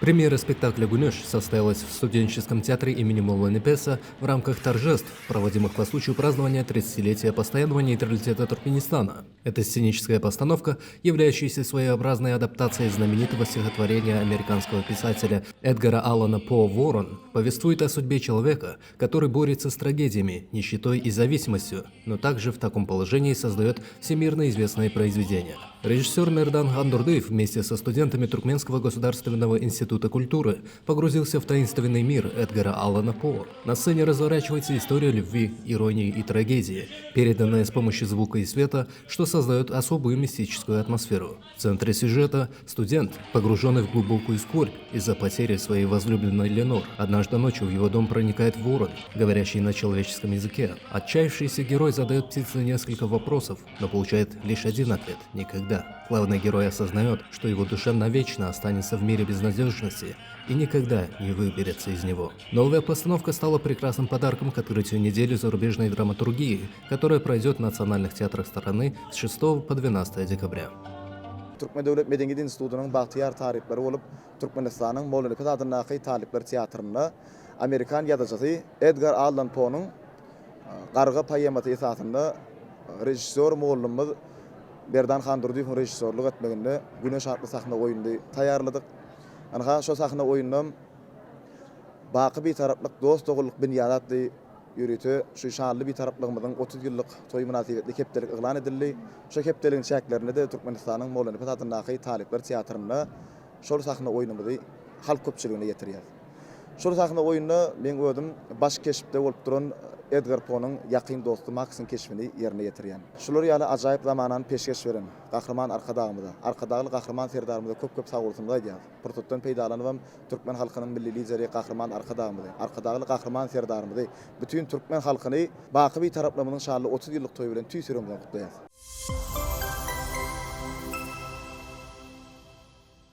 Премьера спектакля «Гунеш» состоялась в студенческом театре имени Молла Непеса в рамках торжеств, проводимых по случаю празднования 30-летия постоянного нейтралитета Туркменистана. Эта сценическая постановка, являющаяся своеобразной адаптацией знаменитого стихотворения американского писателя Эдгара Аллана По «Ворон», повествует о судьбе человека, который борется с трагедиями, нищетой и зависимостью, но также в таком положении создает всемирно известные произведения. Режиссер Мердан Хандурдыев вместе со студентами Туркменского государственного института культуры погрузился в таинственный мир Эдгара Аллана По. На сцене разворачивается история любви, иронии и трагедии, переданная с помощью звука и света, что создает особую мистическую атмосферу. В центре сюжета – студент, погруженный в глубокую скорбь из-за потери своей возлюбленной Ленор. Однажды ночью в его дом проникает ворон, говорящий на человеческом языке. Отчаявшийся герой задает птице несколько вопросов, но получает лишь один ответ – никогда. Главный герой осознает, что его душа навечно останется в мире безнадежности и никогда не выберется из него. Новая постановка стала прекрасным подарком к открытию недели зарубежной драматургии, которая пройдет в национальных театрах страны с 6 по 12 декабря. Türkmen Devlet Medeniyet Enstitüsü'nün bahtiyar tarihleri olup, Türkmenistan'ın Molla Nefes adındaki talipler tiyatrında Amerikan yazıcısı Edgar Allan Poe'nun Qargı poeması esasında rejissör Molla'mız Berdan Xandurdiev'in rejissörlük etmeginde Güneş adlı sahne oyunu tayarladık. Anha şu sahne oyunum baqı bir taraflık dost doğulluk binyadatı yürütü şu şanlı bir taraflığımızın 30 yıllık toy münasebetli keptelik ilan edildi. Şu kepteliğin şeklerini de Türkmenistan'ın Molla Nefes adındaki talipler tiyatrında şu sahne oyunumuzu halk köpçülüğüne getiriyor. Şu sahne oyunu men ödüm baş keşifte olup duran Edgar Poe'nun yakın dostu Max'ın keşfini yerine getiriyen. Şular ýaly ajaýyp zamanan peşkeş beren. Gahrman arkadagymyza, arkadagy gahrman serdarymyza köp sagolsunda diýär. Prototdan peýdalanyp Türkmen halkynyň milli lideri gahrman arkadagymyza, arkadagy gahrman serdarymyza bütün Türkmen halkyny baky bir taraplamynyň şanly 30 ýyllyk toý bilen tüýsürümden gutlaýar.